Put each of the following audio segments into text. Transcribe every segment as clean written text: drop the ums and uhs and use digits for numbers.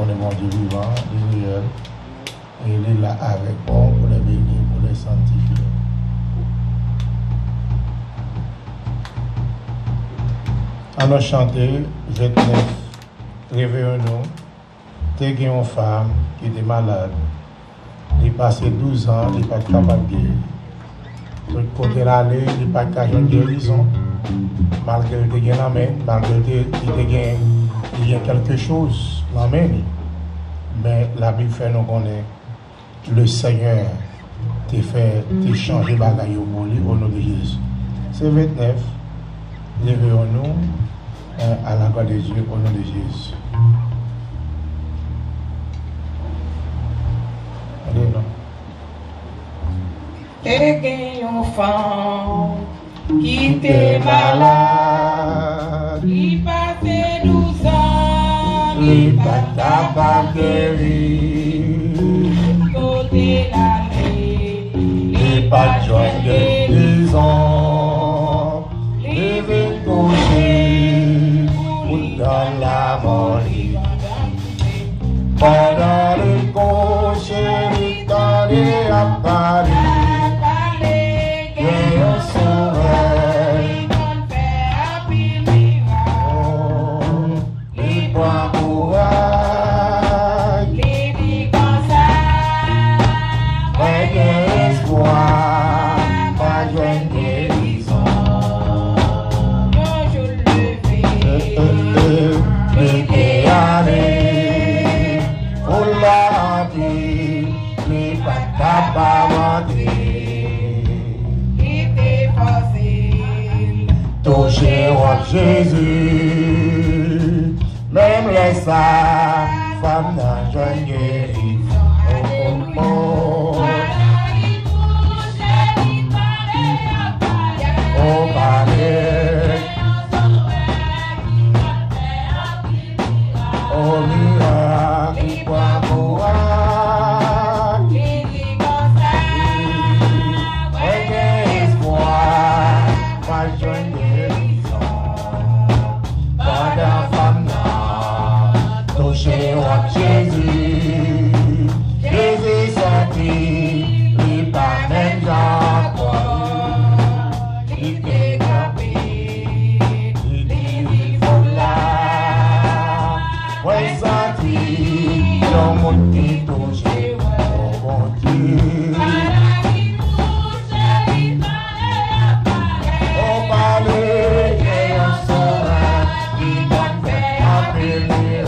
On est mon Dieu vivant, il est réel. Et il est là avec moi pour les bénir, pour les sanctifier. On a chanté 29, réveillons-nous. T'es une femme qui était malade. Il est passé 12 ans, il n'est pas capable de guérir. Donc, côté l'aller, il n'est pas capable de guérison. Malgré qu'il y a un malgré qu'il y a quelque chose, l'amène. Mais la Bible fait nous connaître. Le Seigneur t'a fait changer bagaille pour lui au nom de Jésus. C'est 29. Lèvons-nous à la gloire de Dieu au nom de Jésus. Allez, non. T'es un enfant qui t'est malade, il passait 12 ans, il pas capable de guérir. Côté l'aller, il pas joint de guérison. Il veut coucher dans la mort. Pendant le coucher, il t'allait à Paris. Toucher roi Jésus, même les femmes d'un jeune guéri. Oh, palais, oh, miracle, quoi pour Jésus, Jésus sorti, il pas même j'en il t'est campé, il dit faut là, ouais sorti, dans mon petit touché, oh mon Dieu. Oh parler, et on saura, il va faire appeler, oh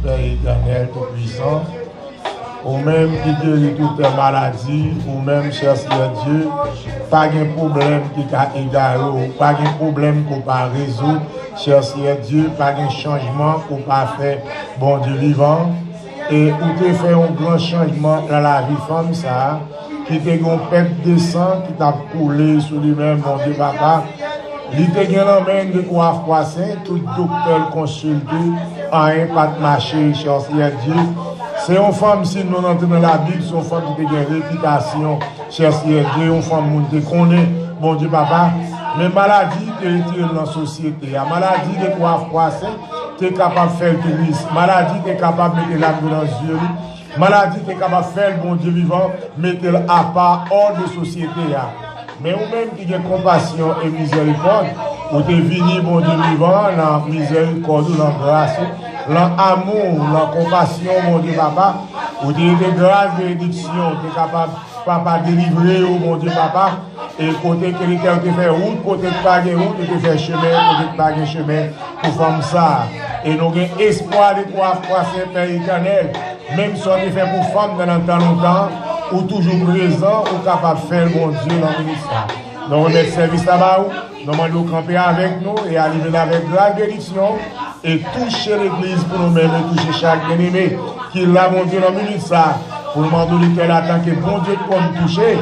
Père éternel, tout-puissant, ou même qui guérit toutes les maladies, ou même, cher Seigneur Dieu, pas de problème qui a égaré, pas de problème qu'on va résoudre, cher Seigneur Dieu, pas de changement qu'on va faire, bon Dieu vivant, et où tu fait un grand changement dans la vie femme, ça, qui te un pète de sang qui t'a coulé sur lui-même, mon Dieu papa. Il te gagne l'emmène de quoi croissant, tout docteur consulté, en un pas de marché, cher Seigneur Dieu. C'est une femme, si nous entrons dans la Bible, c'est une femme qui a une réputation, cher Seigneur Dieu, une femme qui connaît, bon Dieu papa. Mais maladie qui est dans la société, la maladie de quoi croissant, tu es capable de faire le risque. Maladie, tu es capable de mettre la dans les yeux. Maladie, tu es capable de faire le bon Dieu vivant, mettre à part hors de société. Mais ou même qui a compassion et miséricorde, ou tu es venu, bon Dieu vivant, dans miséricorde, dans grâce, dans amour, dans compassion, mon Dieu papa, ou tu es de grâce, bénédiction, tu es capable, papa, délivrer, mon Dieu papa, et côté que l'Éternel te fait route, côté que pas de route, te fait chemin, côté que pas de chemin, pour faire ça. Et nous avons espoir de pouvoir croiser Père éternel, même si on est fait pour femmes dans longtemps, ou toujours présent, ou capable de faire mon Dieu dans le ministère. Nous remettons service là-bas, nous demandons de camper avec nous et arriver avec grande bénédiction et toucher l'église pour nous-mêmes et toucher chaque bien-aimé qui l'a mon Dieu dans le ministère. Pour nous demander l'éternel en tant que bon Dieu qu'on nous toucher,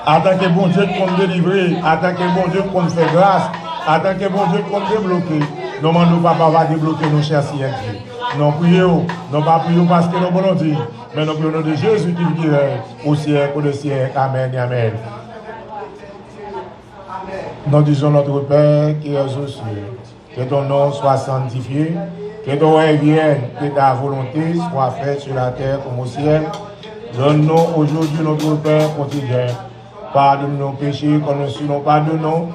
en tant que bon Dieu qu'on nous délivrer, en tant que bon Dieu qu'on nous fait grâce, en tant que bon Dieu qu'on nous débloquer. Nous demandons papa va débloquer nos chers Seigneur Dieu. Nous prions, nous pas prions parce que nous voulons dire, mais nous prions au nom de Jésus qui vit au siècle, au siècle. Amen et Amen. Nous disons notre Père qui est aux cieux, que ton nom soit sanctifié, que ton règne vienne, que ta volonté soit faite sur la terre comme au ciel. Donne-nous aujourd'hui notre Père quotidien. Pardonne nos péchés comme nous pardonnons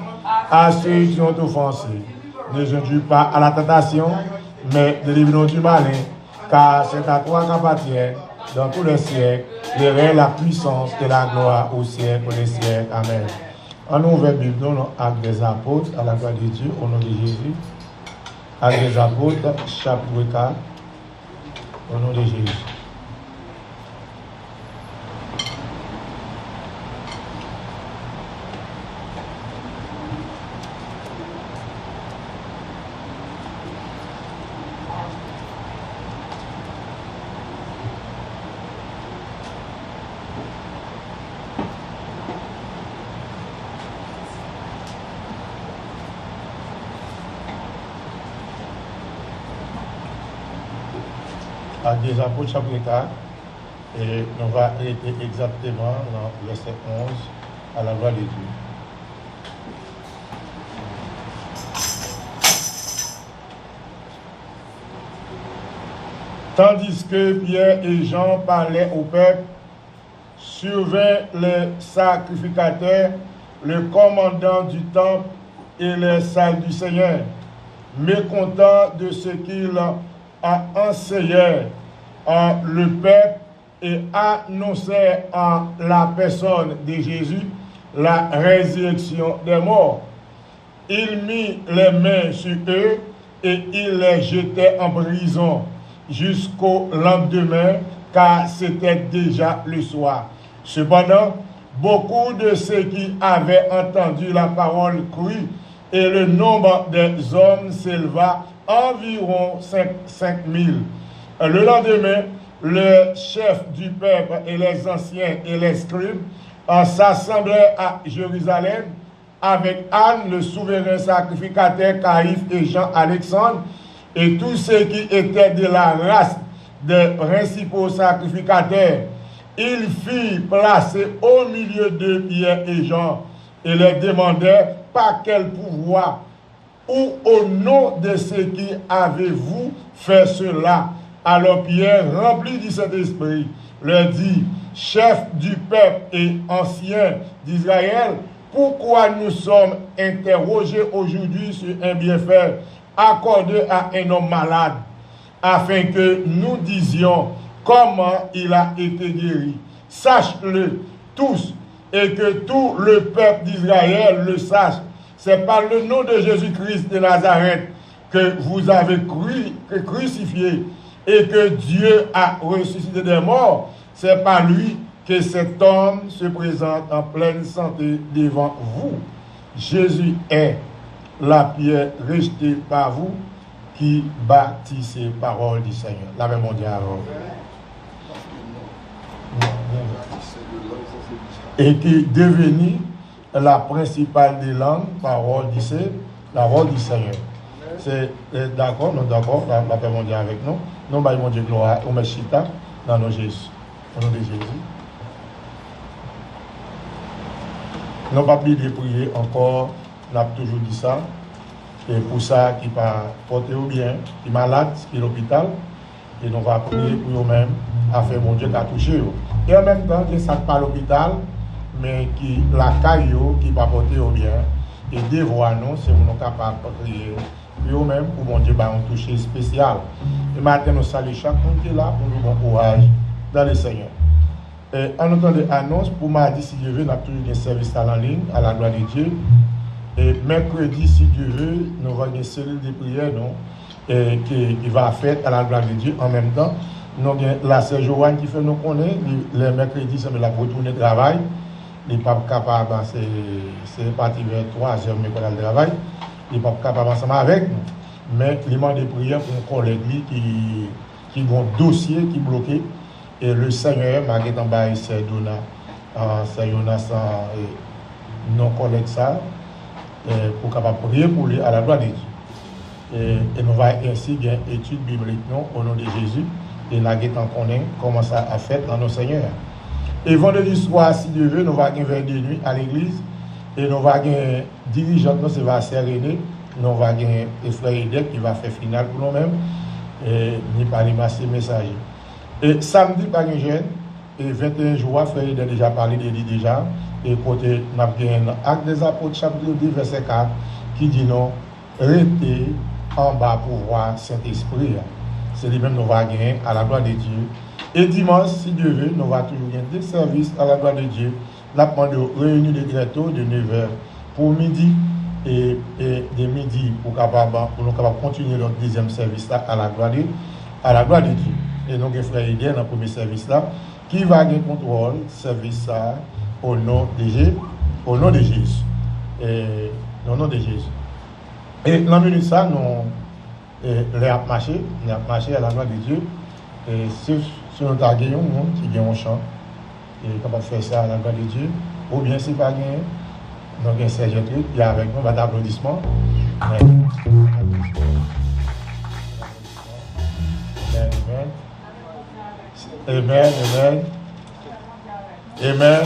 à ceux qui ont offensé. Ne nous induis pas à la tentation, mais délivre-nous du malin, car c'est à toi qu'appartient dans tous les siècles, le règne, la puissance et la gloire au siècle des siècles. Amen. En nous ouvert Bible, nous Actes des Apôtres, à la gloire de Dieu, au nom de Jésus. Actes des Apôtres, chapitre 4, au nom de Jésus. À des Apôtres, chapitre 4, et on va arrêter exactement dans le verset 11 à la gloire de Dieu. Tandis que Pierre et Jean parlaient au peuple, survint les sacrificateurs, le commandant du temple et les salles du Seigneur, mécontents de ce qu'ils enseignaient le peuple et annonçaient en la personne de Jésus la résurrection des morts. Il mit les mains sur eux et il les jetait en prison jusqu'au lendemain, car c'était déjà le soir. Cependant, beaucoup de ceux qui avaient entendu la parole crurent, et le nombre des hommes s'éleva environ 5 000. Le lendemain, le chef du peuple et les anciens et les scribes s'assemblaient à Jérusalem avec Anne, le souverain sacrificateur, Caïphe et Jean-Alexandre, et tous ceux qui étaient de la race des principaux sacrificateurs. Ils furent placés au milieu de Pierre et Jean et les demandèrent par quel pouvoir ou au nom de ce qui avez-vous fait cela. Alors Pierre, rempli du Saint-Esprit, leur dit, chef du peuple et ancien d'Israël, pourquoi nous sommes interrogés aujourd'hui sur un bienfait accordé à un homme malade, afin que nous disions comment il a été guéri. Sache-le tous, et que tout le peuple d'Israël le sache. C'est par le nom de Jésus-Christ de Nazareth que vous avez crucifié, et que Dieu a ressuscité des morts, c'est par lui que cet homme se présente en pleine santé devant vous. Jésus est la pierre rejetée par vous qui bâtissez paroles du Seigneur. La même mondiale. Et qui devenue la principale des langues, parole du Seigneur. C'est d'accord, nous d'accord, la paix mondiale avec nous. Nous baillons Dieu gloire, on met chita dans nos Jésus. Au nom de Jésus. Nous pas oublier de prier encore, on a toujours dit ça. Et pour ça, qui va porter au bien, qui est malade, qui est à l'hôpital, et nous va prier pour eux-mêmes, afin mon Dieu t'a touché. Et en même temps, qui ne pas à l'hôpital, mais qui la caillou, qui va porter au bien, et dévoile nous, c'est nous capables de prier. Puis eux-mêmes, pour mon Dieu, un toucher spécial. Et maintenant, nous saluons chaque monde qui est là pour nous bon courage dans le Seigneur. Et en entendant des annonces, pour mardi, si Dieu veut, nous avons toujours des services en ligne, à la gloire de Dieu. Et mercredi, si Dieu veut, nous avons une cellule de prière qui va faire à la gloire de Dieu. En même temps, nous avons la sœur Joanne qui fait nous connaître. Le mercredi, ça me l'a retourné au travail. Il n'est pas capable, c'est parti vers 3h, mais qu'on a le travail. Il n'est pas capable ensemble avec nous. Mais il demande des prières pour un collègue qui a un dossier qui est bloqué. Et le Seigneur m'a dit en bas, c'est Jonas, non collègue ça, pour capable prier pour lui à la gloire de Dieu. Et nous allons ainsi gagner une étude biblique au nom de Jésus. Et nous allons connaître comment ça a fait dans nos seigneurs. Et vendredi soir, si Dieu veut, nous allons gagner vers de nuit à l'église. Et nous allons gagner dirigeant, c'est Vasser René. Nous allons gagner Frère Edek qui va faire finale pour nous-mêmes. Et nous allons passer messager. Et samedi, par exemple, et 21 jours, Frère Edek a déjà parlé de lui déjà. Et côté, nous avons gagné Actes des Apôtres, chapitre 2, verset 4, qui dit non, restez en bas pour voir Saint-Esprit. C'est lui-même nous va gagner à la gloire de Dieu. Et dimanche, si Dieu veut, nous va toujours gagner des services à la gloire de Dieu. Nous avons réuni de Gréto de 9h pour midi et de midi pour nous capables continuer notre deuxième service là à la gloire de Dieu. Et nous avons frère Idé dans le premier service là qui va gagner contrôle service ça au nom de Jésus. Au nom de Jésus. Et au nom de Jésus. Et dans la minute ça, nous avons marché à la gloire de Dieu. Et si nous avons un monde qui gagne un chant, et capable de faire ça à la gloire de Dieu, ou bien si pas gagné, nous avons un Serge Truc, il y a avec nous, d'applaudissements. Amen. Amen. Amen. Amen.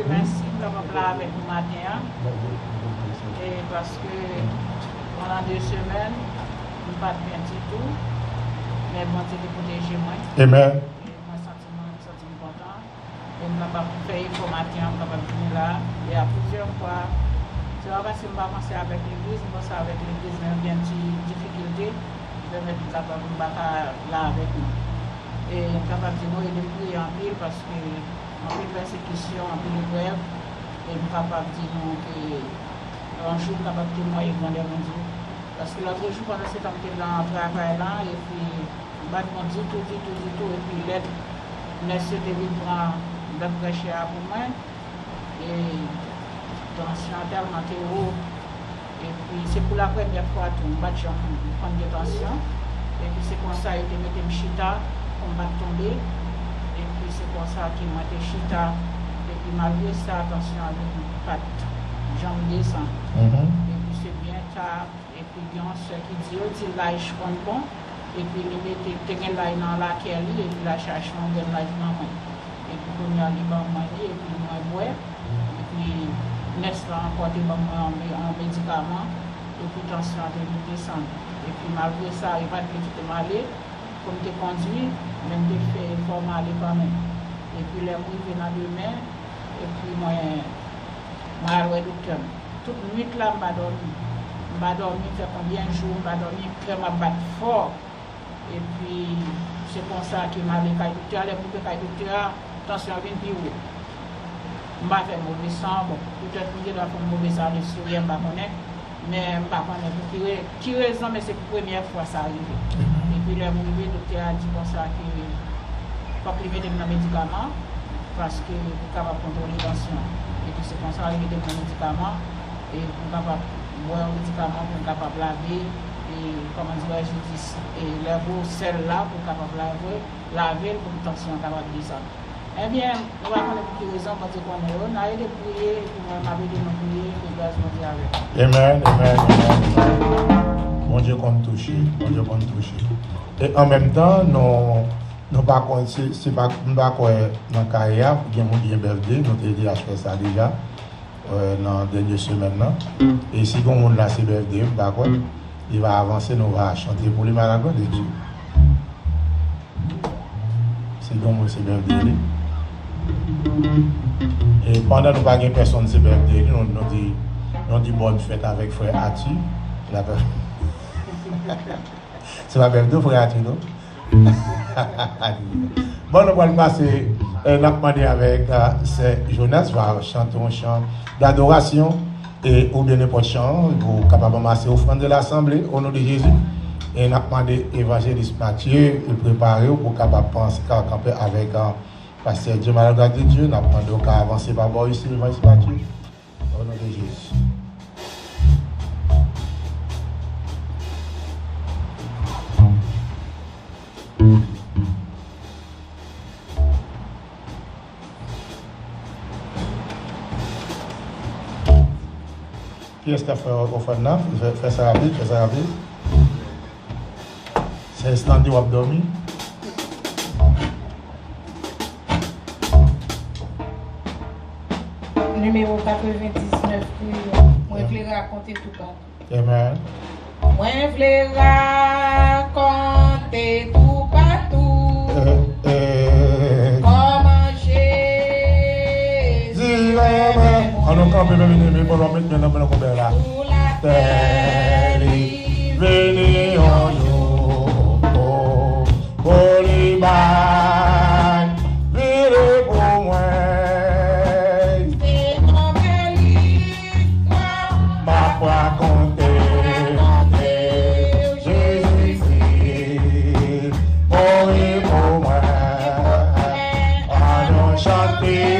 Merci d'avoir là avec nous matin. Et parce que pendant 2 semaines, nous ne pas bien du tout. Mais bon Dieu de protéger moi. Amen. Et moi, sentiment content. Et nous n'avons pas fait information, nous n'avons pas venir là. Et à plusieurs fois, c'est vrai que si nous ne commencer avec l'église, nous commençons avec l'église, mais nous avons une difficulté de mettre capable de battre là avec nous. Et nous sommes capables de nous prier en pile parce que en pile persécution, en pile grève, et nous sommes capables de nous qu'un jour nous sommes capables de nous demander mon Dieu. Parce que l'autre jour, pendant ce temps que dans le travail là, et puis mon Dieu, tout, et puis l'aide, monsieur David prend de prêcher pour moi, et tension tellement haut. Et puis c'est pour la première fois que nous battons prendre des tensions. Et puis c'est comme ça qu'il m'a mis chita, on va tomber. Et puis c'est comme ça qu'il m'a mis chita. Et puis malgré ça, attention avec pas jambe descend. Et puis c'est bien tard. Et puis il y a un soeur qui dit, il là, je compte bon. Et puis il met là dans la kelly, et puis la cherche mon gars là dans moi. Et puis on y a les bons manger, et puis moi boire. Et puis n'est-ce pas encore des un médicament. Et puis tension de descendre. Et puis malgré ça, il va te tout aller, comme tu conduis, même tu fais format aller quand même. Et puis les mouilles viennent dans demain, et puis moi, le docteur. Toute nuit là, je vais dormir, fait combien de jours, je vais dormir, je vais battre fort. Et puis c'est comme ça qu'il m'a dit, le docteur, les boucles de docteur, tension vient plus haut. Je vais faire mauvais sang, bon, peut-être que je dois faire mauvais sang de sourire, je vais connaître. Mais je ne sais pas qui raison, mais c'est la première fois que ça arrive. Et puis, le docteur a dit comme ça que faut que mettre des médicaments parce que pour capable contrôler la tension. Et puis, c'est comme ça qu'il met des médicaments et pour capable boire des médicaments pour capable laver. Et comment dirais-je, et lever celle-là pour capable laver pour que la tension capable descendre. Eh bien, nous allons connaître pour raison parce qu'on est là, on a aidé pour prier, pour m'aider à prier, et grâce à Dieu avec. Amen, amen, amen. Mon Dieu compte toucher, mon Dieu compte toucher. Et en même temps, nous pas c'est pas quoi dans carrière, bien mon bien birthday, nous avons déjà fait ça déjà dans les dernières semaines. Et si on monde là c'est birthday, d'accord, il va avancer, nous va chanter pour les malades de Dieu. C'est comme c'est birthday. Et pendant que nous n'avons pas personne c'est birthday, nous dit bonne fête avec frère Ati. C'est pas birthday frère Ati, non? Bon, nous allons passer, nous allons demander avec Jonas, va chanter un chant d'adoration et ou bien n'importe chant, pour capable de masser offrande de l'Assemblée au nom de Jésus. Et nous allons demander évangéliste Mathieu et préparer pour capable de penser camper avec Pasteur Dieu, malade de Dieu. Nous allons demander qu'à avancer par rapport ici, évangéliste Mathieu, au nom de Jésus. Qui est-ce qui a fait au fond de neuf? Fais ça rapide, fais ça rapide. C'est l'instant où on a dormi. Numéro 99, moi je voulais raconter tout partout. Amen. Moi je voulais raconter tout partout. Comment Jésus on nous campe même mais pour nous mettre bien dans le combien là. Terre venez en nous pour les bains vire pour moi. c'est ton livre. Ma foi compter Jésus-Christ mourir pour moi. On chanter.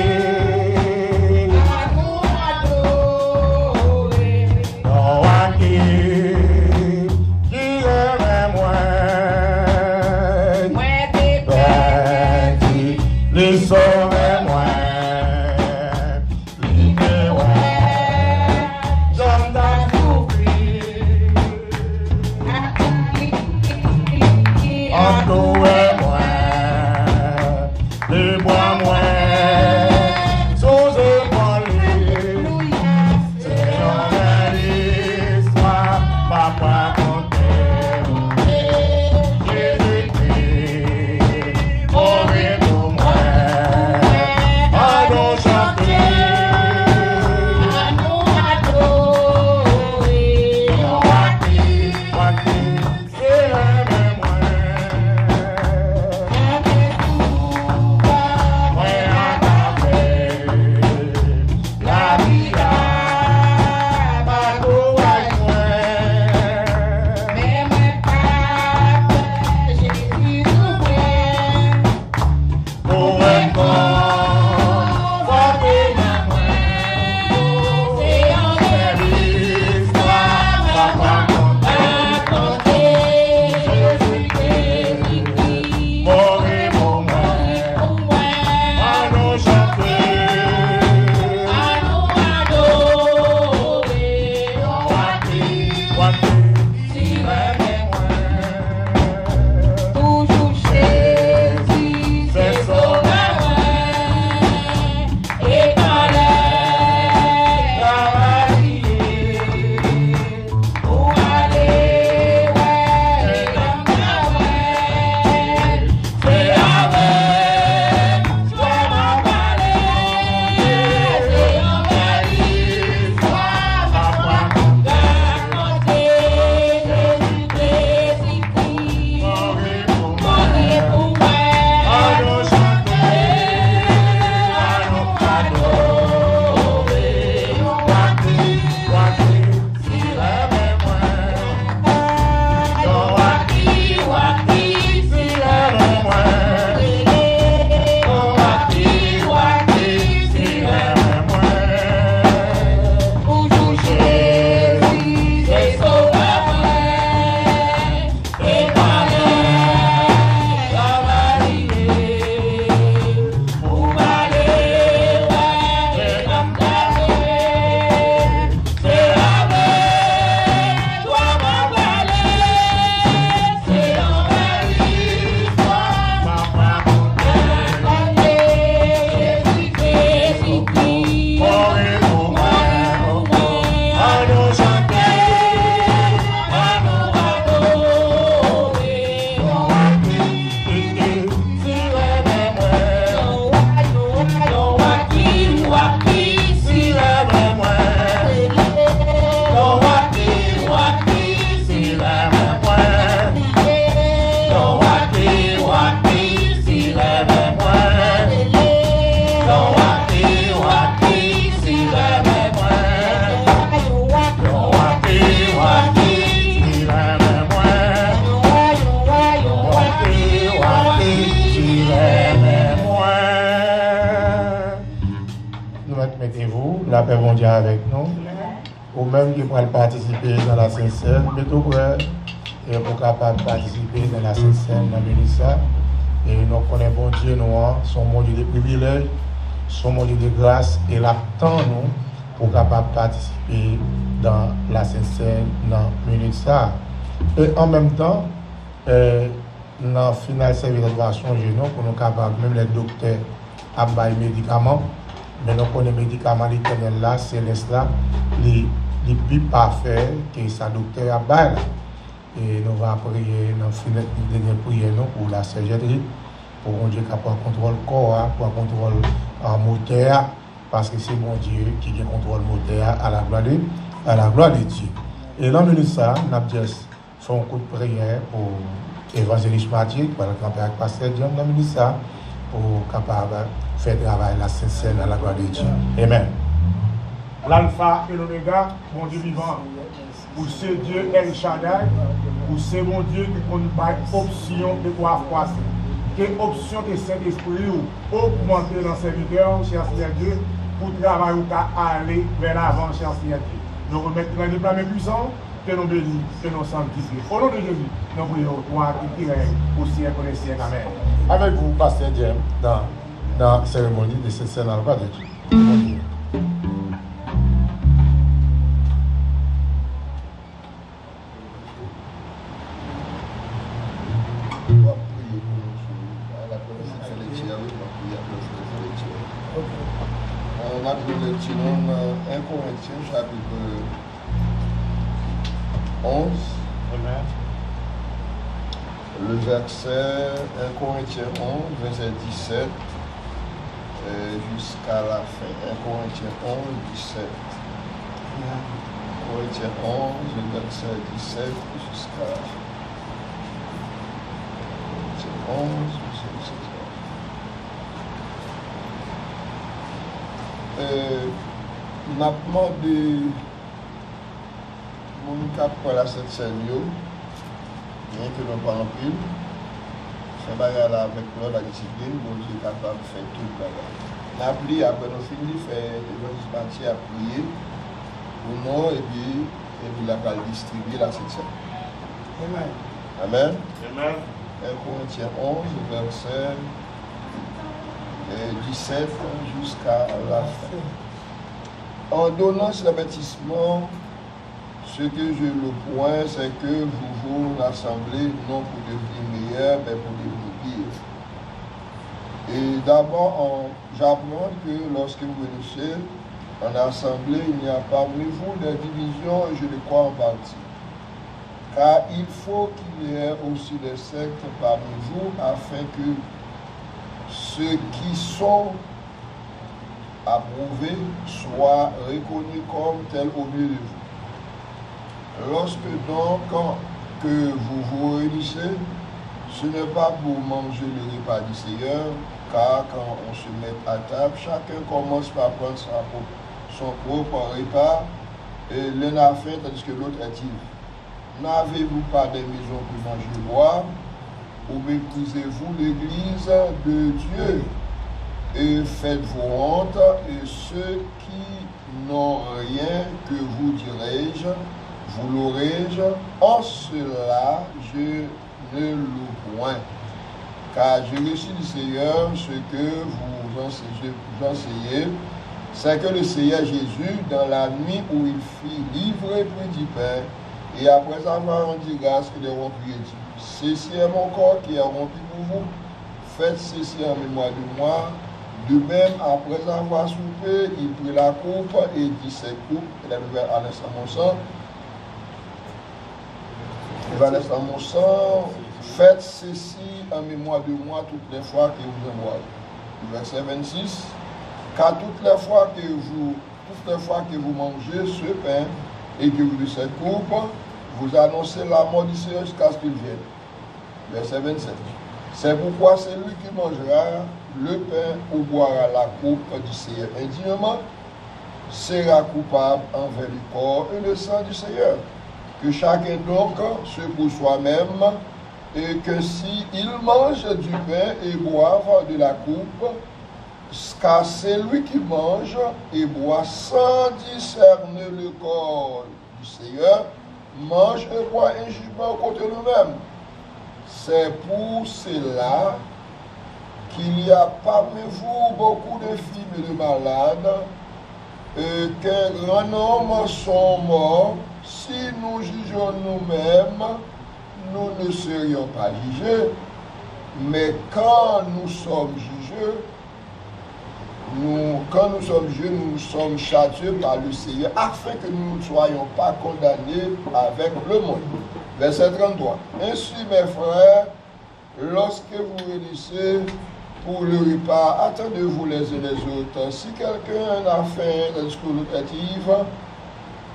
5, mettez-vous, la paix mondiale avec nous. Ou même qui pourraient participer dans la Sainte-Seine, mettez-vous prêt et pour capable participer dans la Sainte-Seine, dans Mélissa. Et nous connaissons bon Dieu, nous, son bon Dieu de privilèges, son bon Dieu de grâce, et l'attend nous pour capable participer dans la Sainte-Seine, dans Mélissa. Et en même temps, dans le final service d'adoration, pour nous capables, même les docteurs, à bailler médicaments, mais nous connaissons les médicaments l'éternel là, céleste là, les plus parfaits que sa docteur a baillé. Et nous allons prier, nous finir de prier pour la surgerie, pour que Dieu capable contrôler le corps, pour contrôler le moteur, parce que c'est mon Dieu qui contrôle le moteur à la gloire de Dieu. Et là, nous ça, nous avons juste fait un coup de prière pour l'évangéliste Mathieu, pour le grand-père avec pasteur John, nous avons ça, pour capable faire travail la Sainte-Seine à la gloire de Dieu. Amen. L'alpha et l'oméga, mon Dieu vivant, pour ce Dieu El Shaddai, pour ce mon Dieu qui compte pas option de quoi croiser. Quelle option de Saint-Esprit ou augmenter dans serviteur, cher Seigneur Dieu, pour travailler ou aller vers l'avant, cher Seigneur Dieu. Nous remettons dans les plans puissants, que nous bénissons, que nous sanctifions. Au nom de Jésus, nous prions, toi qui règnes au siècle et au siècle. Amen. Avec vous, pasteur James, dans la cérémonie de cette scène à la gloire de Dieu. On a pris le petit nom 1 Corinthiens chapitre 11. Amen. Le verset 1 Corinthiens 11, verset 17 jusqu'à la fin. 1 Corinthiens 11, 17. 1 Corinthiens 11, verset 17 jusqu'à la fin. 11, verset 17. N'a demandé mon cap pour la cette scène, bien que nous pas en pile, c'est bagarre là avec la discipline, bon Dieu est capable de faire tout le bagage. N'oublie après nous finir faire des parties à prier pour nous et puis la va distribuer la cette scène. Amen. Amen. Amen. 1 Corinthiens 11, verset 17 jusqu'à la fin. En donnant ce baptisement, ce que je le point, c'est que vous vous rassemblez non pour devenir meilleur, mais pour devenir pire. Et d'abord, j'apprends que lorsque vous venez en assemblée, il n'y a parmi vous des divisions, et je le crois en partie. Car il faut qu'il y ait aussi des sectes parmi vous, afin que ceux qui sont approuvés soient reconnus comme tels au milieu de vous. Lorsque donc que vous vous réunissez, ce n'est pas pour manger le repas du Seigneur, car quand on se met à table, chacun commence par prendre son propre repas, et l'un a faim tandis que l'autre est ivre. N'avez-vous pas des maisons pour manger et boire, ou méprisez-vous l'église de Dieu, et faites-vous honte, et ceux qui n'ont rien que vous dirai-je, vous l'aurai-je, en cela je ne loue point. Car j'ai reçu du Seigneur ce que vous enseignez, c'est que le Seigneur Jésus, dans la nuit où il fut livré, prit du pain, et après avoir rendu grâce, il est rompu et dit, ceci est mon corps qui est rompu pour vous, faites ceci en mémoire de moi. De même, après avoir soupé, il prit la coupe et dit, cette coupe, il a ouvert à l'instant mon sang, il va laisser dans mon sang, faites ceci en mémoire de moi toutes les fois que vous en boivez. Verset 26, car toutes les fois que vous mangez ce pain et que vous buvez cette coupe, vous annoncez la mort du Seigneur jusqu'à ce qu'il vienne. Verset 27. C'est pourquoi celui qui mangera le pain ou boira la coupe du Seigneur indignement sera coupable envers le corps et le sang du Seigneur. Que chacun donc se pour soi-même, et que s'il mange du pain et boive de la coupe, car celui qui mange et boit sans discerner le corps du Seigneur mange et boit un jugement contre lui-même. C'est pour cela qu'il y a parmi vous beaucoup de filles et de malades, et qu'un grand nombre sont morts. Si nous jugeons nous-mêmes, nous ne serions pas jugés, mais quand nous sommes jugés, nous sommes châtiés par le Seigneur, afin que nous ne soyons pas condamnés avec le monde. Verset 33. Ainsi, mes frères, lorsque vous réunissez pour le repas, attendez-vous les uns les autres. Si quelqu'un a faim, le discours locatif,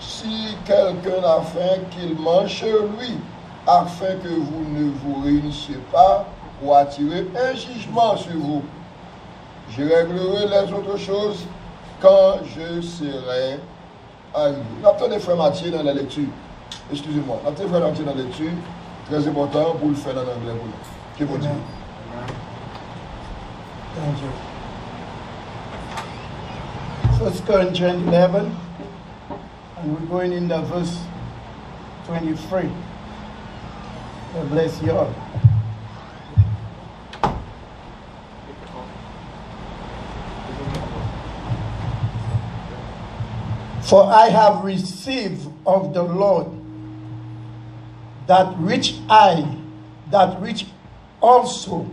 si quelqu'un a faim, qu'il mange chez lui, afin que vous ne vous réunissiez pas pour attirer un jugement sur vous. Je réglerai les autres choses quand je serai arrivé. Attendez frère Mathieu dans la lecture. Excusez-moi. Attendez frère Mathieu dans la lecture. Très important pour le faire en anglais pour nous. Que vous dites. Thank you. 1 Corinthians 11, and we're going in the verse 23. God bless you all. For I have received of the Lord that which also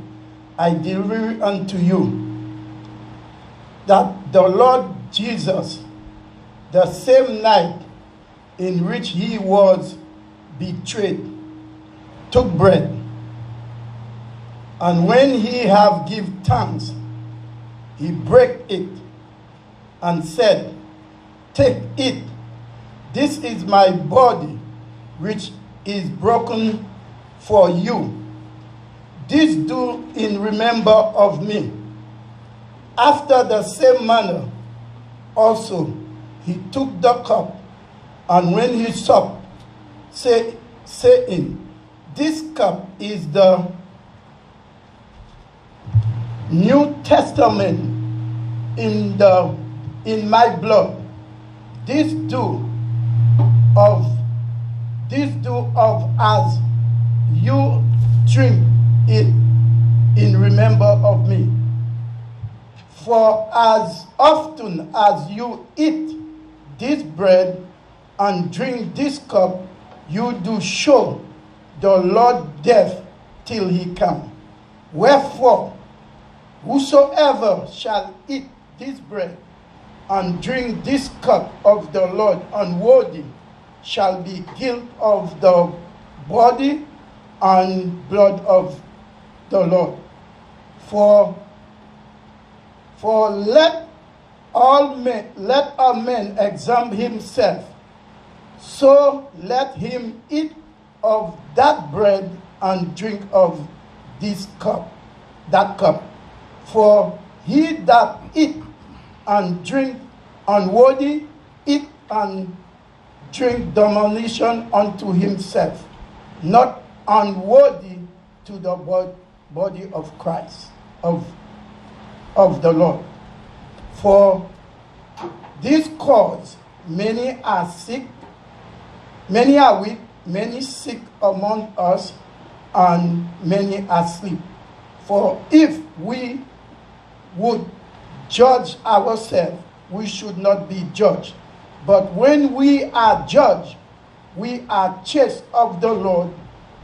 I deliver unto you, that the Lord Jesus, the same night in which he was betrayed, took bread, and when he had given thanks, he brake it, and said, Take it, this is my body, which is broken for you. This do in remember of me. After the same manner also he took the cup, and when he supped, saying, This cup is the New Testament in my blood. This do of as you drink it in remember of me. For as often as you eat this bread and drink this cup, you do show the Lord death till he come. Wherefore, whosoever shall eat this bread and drink this cup of the Lord unworthy shall be guilty of the body and blood of the Lord. For let a man examine himself, so let him eat of that bread and drink of that cup. For he that eat and drink unworthy, eat and drink damnation unto himself, not unworthy to the body of Christ, of the Lord. For this cause many are sick, many are weak, many sick among us, and many are asleep. For if we would judge ourselves, we should not be judged. But when we are judged, we are chased of the Lord,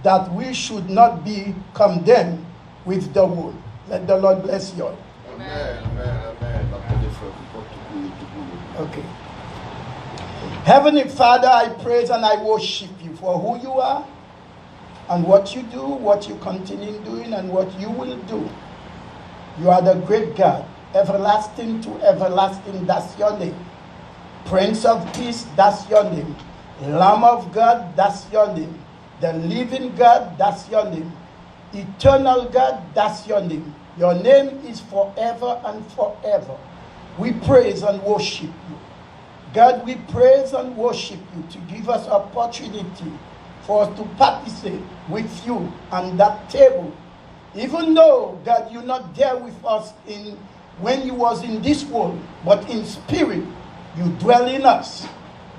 that we should not be condemned with the world. Let the Lord bless you all. Amen. Amen. Amen. Okay. Heavenly Father, I praise and I worship you for who you are and what you do, what you continue doing, and what you will do. You are the great God, everlasting to everlasting, that's your name. Prince of Peace, that's your name. Lamb of God, that's your name. The living God, that's your name. Eternal God, that's your name. Your name is forever and forever. We praise and worship you. God, we praise and worship you to give us opportunity for us to participate with you on that table. Even though, God, you're not there with us in when you was in this world, but in spirit, you dwell in us.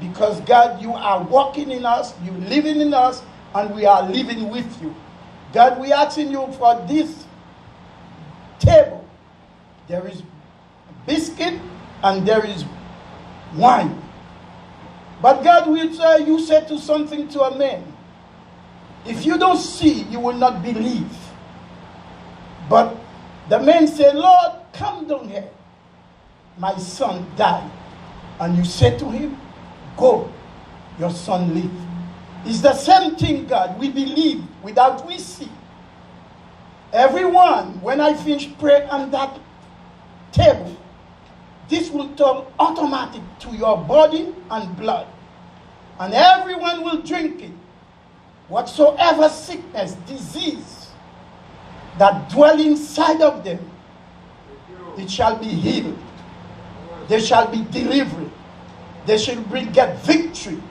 Because God, you are walking in us, you living in us, and we are living with you. God, we asking you for this table. There is biscuit and there is wine. But God will say, you said to something to a man, if you don't see, you will not believe. But the man said, Lord, come down here. My son died. And you said to him, go, your son live. It's the same thing, God. We believe without we see. Everyone, when I finish praying on that table, this will turn automatic to your body and blood. And everyone will drink it. Whatsoever sickness, disease that dwell inside of them, it shall be healed. They shall be delivered. They shall get victory.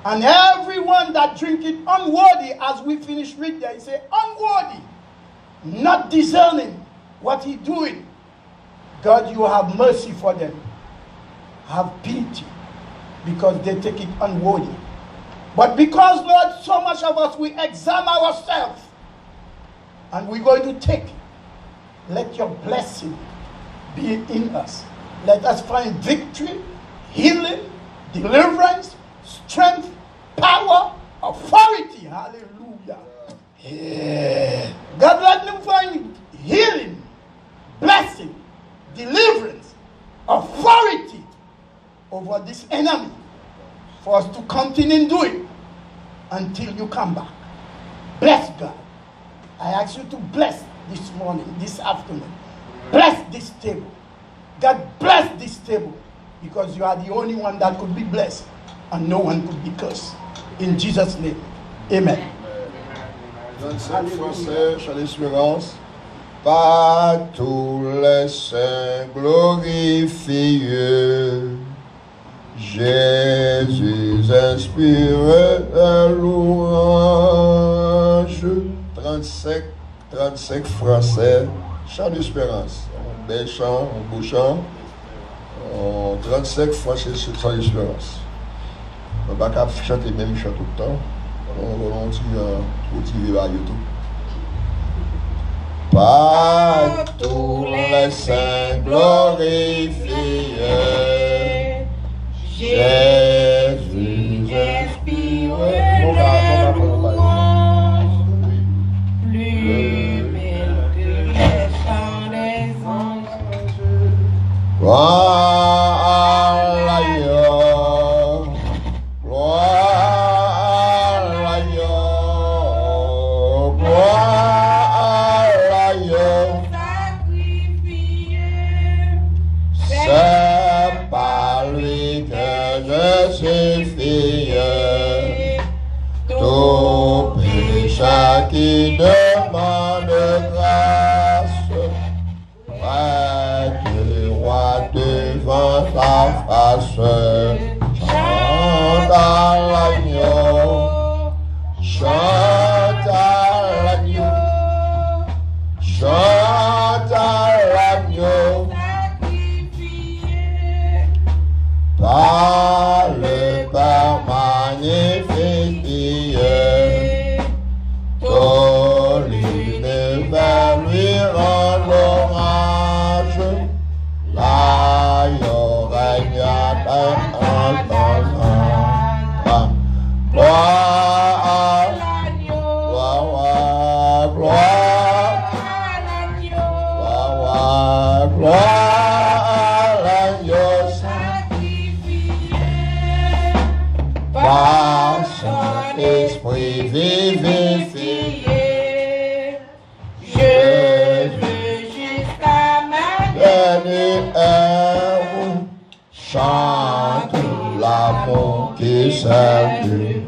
And everyone that drink it unworthy, as we finish reading there, he say unworthy, not discerning what he doing. God, you have mercy for them. Have pity, because they take it unworthy. But because, Lord, so much of us, we examine ourselves, and we're going to take it. Let your blessing be in us. Let us find victory, healing, deliverance, strength, power, authority. Hallelujah. Yeah. God, let them find healing, blessing, deliverance, authority over this enemy for us to continue doing until you come back. Bless God. I ask you to bless this morning, this afternoon. Bless this table. God, bless this table, because you are the only one that could be blessed and no one could be cursed. In Jesus' name, amen. 25 Français, Chant d'Espérance. Par tous les saints glorifiés, Jésus inspire la louange. 35 Français, Chant d'Espérance. Un bel chant, un beau chant. 35 Français, Chant d'Espérance. On ne va pas chanter le même chant tout le temps. On va tirer à YouTube. Par tous les saints glorifiés, Jésus inspire la louange, plus belle que les chants des anges. Gloire à l'agneau, gloire à l'agneau, gloire à l'agneau. C'est par lui que je suis fié. Tout pécheur qui demande grâce, près du roi devant ta face. Chante à l'agneau, chante à l'agneau, chante à l'agneau. Par le Père magnifique, tout l'univers lui rend l'hommage. L'agneau règne à gloire à l'agneau, gloire à l'agneau, gloire à l'agneau. Par son esprit vivifié, je veux jusqu'à ma dernière chante l'amour qui salue.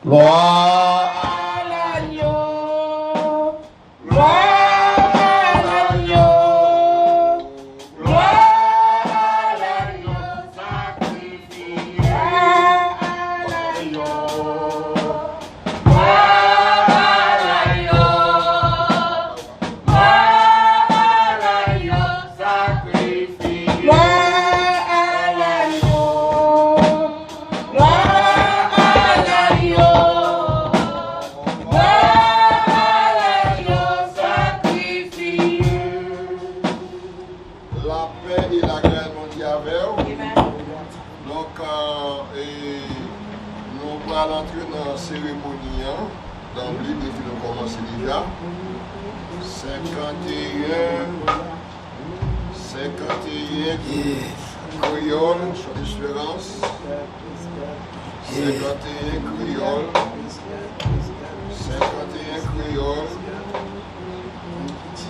Gloire à l'agneau, gloire à l'agneau, gloire à l'agneau sacrifié. Gloire à l'agneau, gloire à l'agneau. Donc, nous allons entrer dans la cérémonie, dans le livre qui nous commence déjà. 51 créoles d'espérance. 51 créoles. 51 créoles.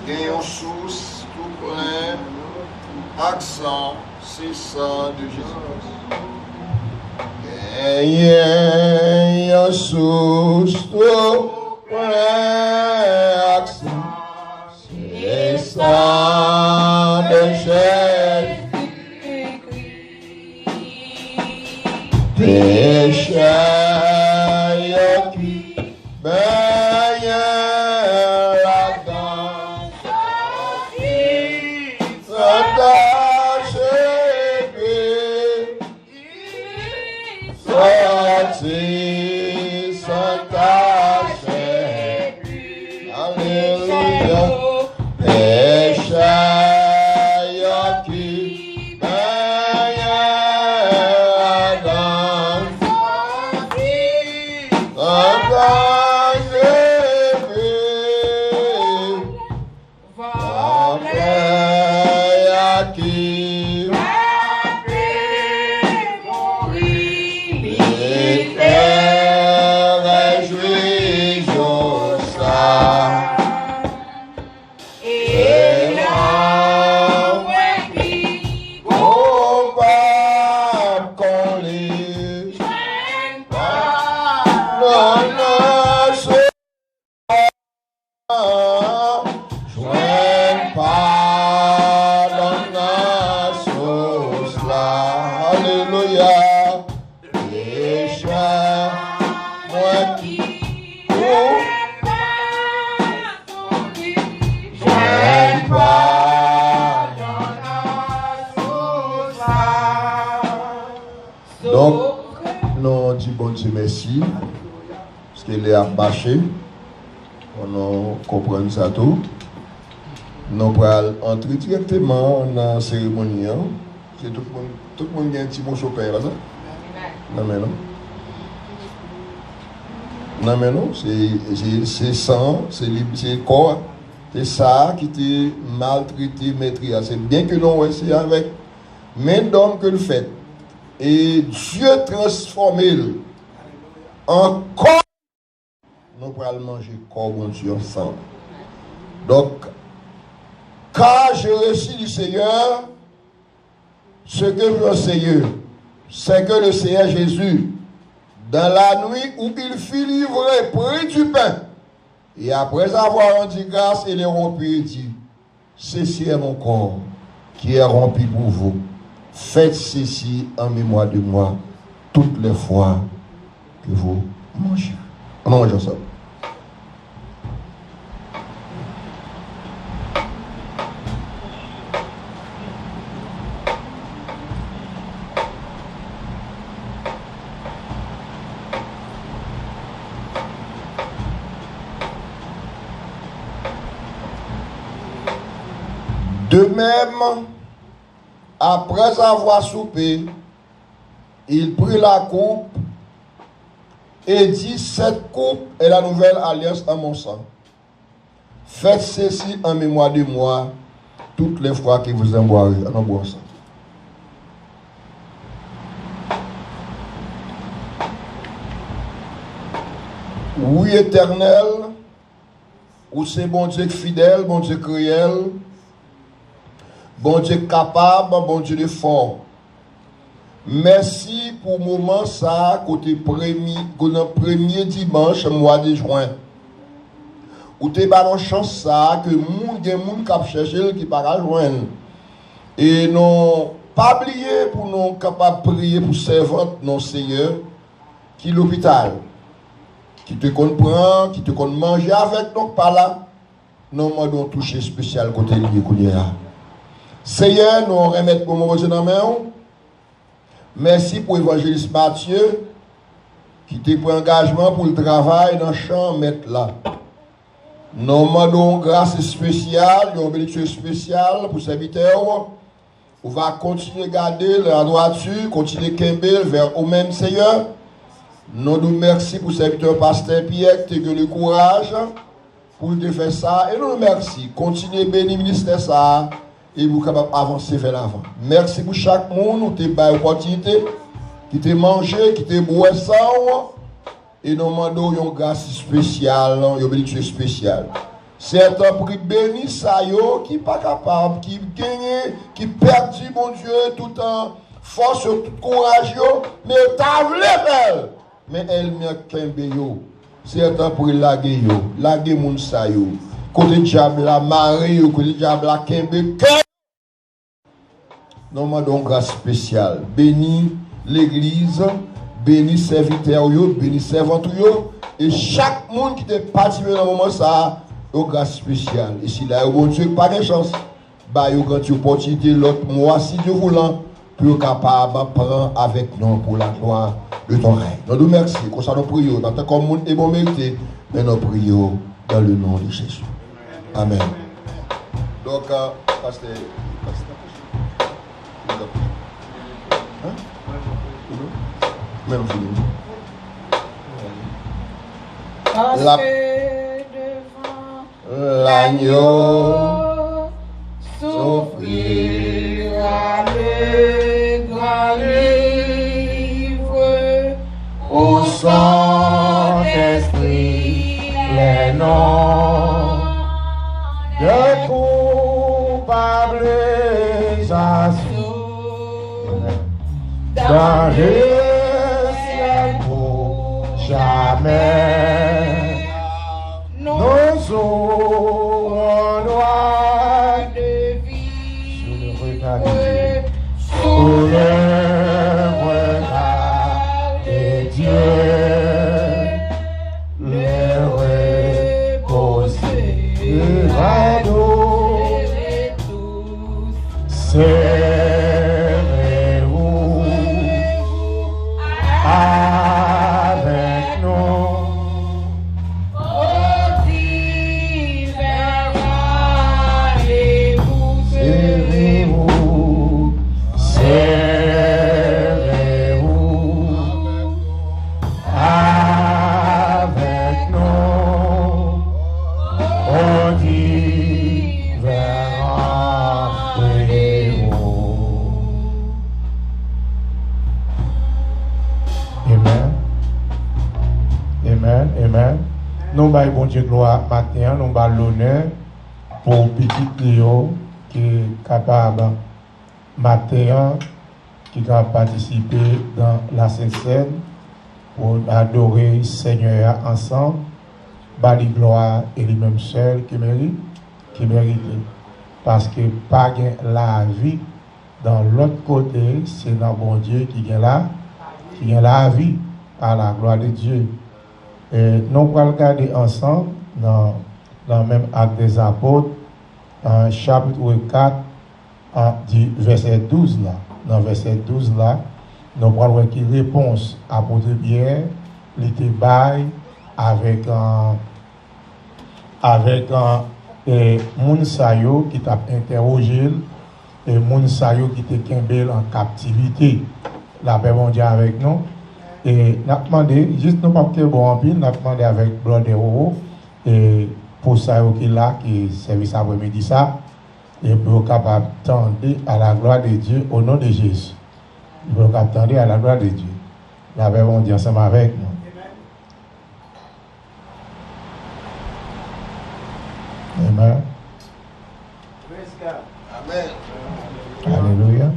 Gagnons source, tout plein, accent, c'est ça de Jésus. Gagnons source, tout plein, accent, c'est ça de Jésus. Péché qui baigne la danse, s'attacher, alléluia, péché qui baigne la danse, donc, nous disons bon Dieu merci, parce qu'il est à marcher, on comprend ça tout. Nous allons entrer directement dans la cérémonie. C'est tout le monde a un petit mot sur père, ça? Non, mais non. Non, mais non, c'est sang, c'est le corps. C'est ça qui t'est maltraité, maîtrisé. C'est bien que nous, c'est avec main d'homme que le fait. Et Dieu transformé en corps. Nous allons manger corps bon Dieu ensemble. Donc, car je reçus du Seigneur ce que je Seigneur, c'est que le Seigneur Jésus, dans la nuit où il fut livré, prit du pain, et après avoir rendu grâce, il est rompu et dit, ceci est mon corps qui est rempli pour vous. Faites ceci en mémoire de moi toutes les fois que vous mangez. On mange ensemble. De même, après avoir soupé, il prit la coupe et dit, cette coupe est la nouvelle alliance dans mon sang. Faites ceci en mémoire de moi toutes les fois que vous en boirez. En boire ça. Oui, éternel, ou c'est bon Dieu fidèle, bon Dieu cruel, bon Dieu capable, bon Dieu de fort. Merci pour le moment ça, côté premier dimanche, mois de juin. Ou te baron chance ça, que moun gen moun kap chercher qui pas joindre. Et non, pas oublier pour nous capables prier pour servante, non Seigneur, qui l'hôpital, qui te comprend, qui te connaît manger avec, donc pas là, non, moi, nous toucher spécial côté lié Kounia. Seigneur, nous remettons pour mon Dieu dans la main. Merci pour l'évangéliste Mathieu, qui te pris engagement pour le travail dans le champ, mettre là. Nous demandons grâce spéciale, une bénédiction spéciale pour serviteur, On va continuer à garder la droiture, continuer à camber vers au même Seigneur. Nous nous remercions pour serviteur pasteur Pierre qui a le courage pour te faire ça. Et nous remercions. Continuez à bénir le ministère ça et vous capable avancer vers l'avant. Merci pour chaque monde qui t'a donné l'opportunité, qui t'a mangé, qui t'a boit ça. Et nous demandons une grâce spéciale, une bénédiction spéciale. Certains prix bénis ça yo qui pas capable, qui gagne, qui perdu mon Dieu tout en force, tout courage yo, mais t'as level. Mais elle m'a kembe yo. Certains prix laguer moun sa yo. Côté diable la marée yo, côté diable la kembe. Nous demandons grâce spéciale. Bénis l'église, bénis serviteurs yo, bénis servantes yo et chaque monde qui est participé dans le moment ça. Grâce spéciale. Et si là, bon Dieu, pas de chance, bah, il y a une opportunité l'autre mois, si Dieu voulant, pour capable de prendre avec nous pour la gloire de ton règne. Nous nous remercions, comme ça nous prions, dans comme monde est bon mérité, mais nous prions dans le nom de Jésus. Amen. Donc, pasteur. Hein? Même fini. L'agneau s'offrira le grand livre au Saint-Esprit, les noms de coupables assis dans le ciel pour jamais. Nos aurons droit de vivre sous le regard de Dieu, le reposera tous, serrez-vous avec nous. Nous avons bon Dieu gloire matin, nous avons l'honneur pour petit Léo qui est capable matin, qui va participer dans la Sainte-Seine pour adorer Seigneur ensemble, bali gloire et lui-même seul qui mérite. Parce que pas la vie dans l'autre côté, c'est dans bon Dieu qui gagne la vie par la gloire de Dieu. Et nous allons regarder ensemble dans le même acte des apôtres, chapitre 4, du verset 12 là. Dans verset 12 là, nous allons voir qui réponse à apôtre Pierre, il était bail avec Mounsayo qui t'a interrogé et Mounsayo qui était Kimbel en captivité. La paix mondiale avec nous. Et nous avons demandé, juste nous pas bon en pile, nous avons demandé avec Blondero et pour ça qui est là, qui service après-midi ça, et pour capable tendre à la gloire de Dieu au nom de Jésus. Pour capable tendre à la gloire de Dieu. La paix mondiale ensemble avec nous. Amen. Amen. Alléluia.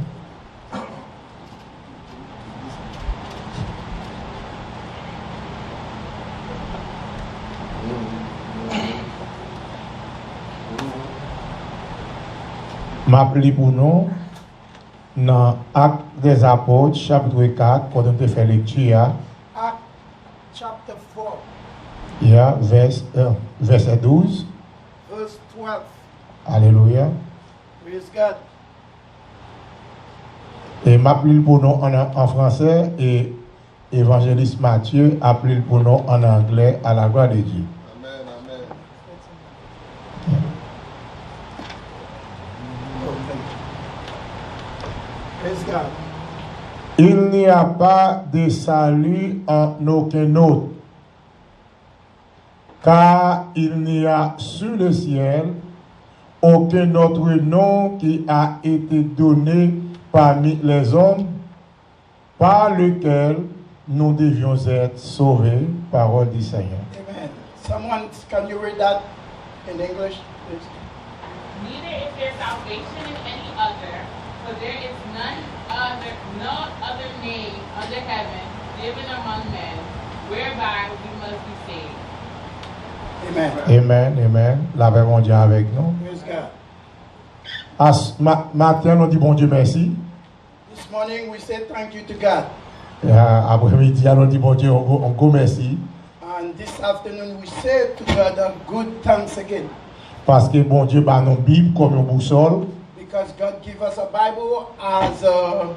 M'appelez pour nous dans Acte des Apôtres, chapitre 4, quand on te fait lecture. Acts chapter 4, Verset 12. verse 12. Alléluia. Praise God. Et m'appelez pour nous en français et évangéliste Matthieu appelé pour nous en anglais à la gloire de Dieu. Amen, amen. God. Il n'y a pas de salut en aucun autre, car il n'y a sur le ciel aucun autre nom qui a été donné parmi les hommes par lequel nous devions être sauvés, parole du Seigneur. Amen. Someone, can you read that in English, please? Neither is there salvation in any other, for there is no other name under heaven given among men, whereby we must be saved. Amen. Amen, amen. La paix mon Dieu avec nous. Praise God. Matin, nous dit bon Dieu merci. This morning we say thank you to God. Après-midi, nous dit bon Dieu, on go merci. And this afternoon we say to God a good thanks again. Parce que bon Dieu bat nos Bible comme une boussole. Because God gave us a Bible as a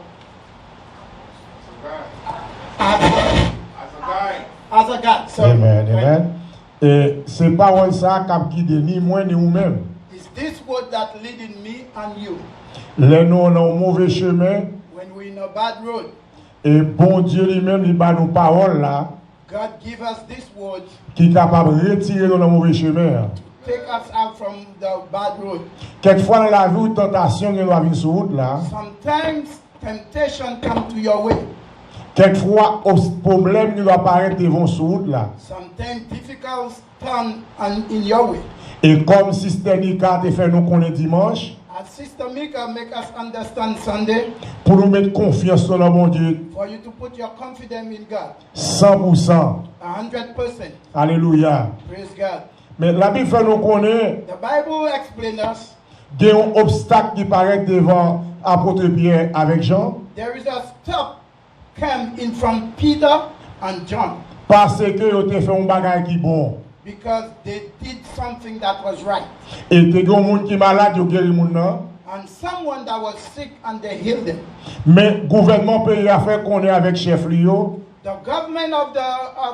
guide. So, Amen, amen. Et c'est pas ça qui guide ni moi ni vous-même. it's this word that leading me and you Les nous on a un mauvais chemin when we're in a bad road. et bon Dieu lui-même il bat nos paroles là God give us this word qui est capable de retirer dans le mauvais chemin. take us out from the bad road. Quelquefois dans la vie, tentation qui nous venir sur route là. Sometimes temptation come to your way. Quelquefois problème nous apparaît devant sur route là. Sometimes difficult turn in your way. Et comme Sister Nika te fait nous connaître dimanche As Sister Mika make us understand Sunday, pour nous mettre confiance dans le bon Dieu for you to put your confidence in God, 100%. 100%. Alléluia. Praise God. Mais la Bible fait nous connaître The Bible explains us qu'il y a un obstacle qui paraît devant apôtre Pierre avec Jean there is a stop came in from Peter and John parce que ils ont fait un bagage qui bon. because they did something that was right. Et il y a des gens qui sont malades, ils guéri moun nan. And someone that was sick and they healed them. Mais le gouvernement pays a fait qu'on est avec chef Lio. The government of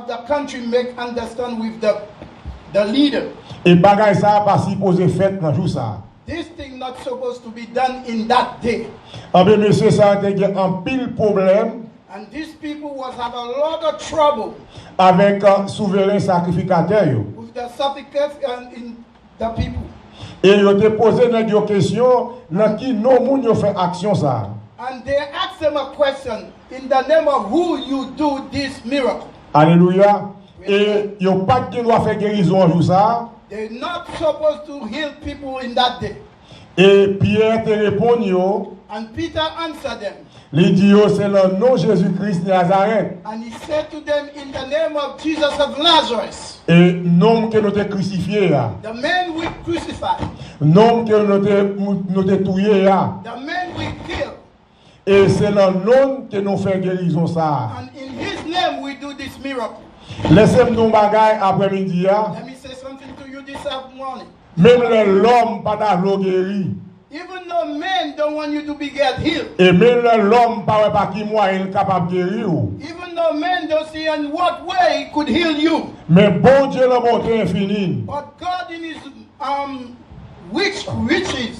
the country make understand with the leader. Et bagage ça pas supposé fait dans jour ça. This thing not supposed to be done in that day. Ah ben monsieur ça a été un pile problème And these people was have a lot of trouble avec un souverain sacrificateur yo. with the certificates in the people. Et ils ont posé une question dans qui non moun yo fait action ça. And they asked them a question in the name of who you do this miracle. Alléluia. Et ils n'ont pas qui doit faire guérison en jour ça. They're not supposed to heal people in that day. Et Pierre te répond yo. And Peter answered them. Il dit yo c'est le nom Jésus-Christ de Nazareth. And he said to them, in the name of Jesus of Nazareth, Et nom que nous te crucifié là. the man we crucified, Nom que nous te tué là. the man we killed, Et c'est le nom que nous fait guérison ça. and in his name we do this miracle. Laissez-moi nous bagaille après-midi là. Let me say something to you this morning. Même l'homme pas d'argent guéri. Even though men don't want you to be get healed, Et même l'homme pas qui moyen capable de guérir. even though men don't see in what way he could heal you, Mais bon Dieu la bonté infinie. but God in his riches,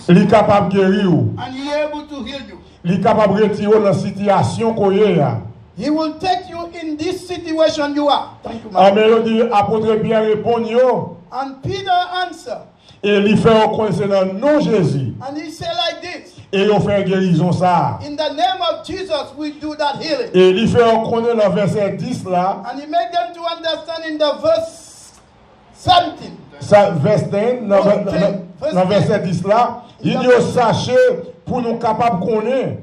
Il est capable de guérir. and he able to heal you. Il est capable de retirer dans la situation qu'on est là. He will take you in this situation you are. Thank you, Ah man. mais il dit apôtre Pierre répond yo. And Peter answered, Et il fait reconnaître dans le nom Jésus. and he said like this, Et il fait guérison ça. in the name of Jesus we do that healing. Et il fait reconnaître dans le verset 10 là. And he made them to understand in the verse 17. Ça, verset 10, dans verset 10 là. Il dit sachez pour nous capables de connaître.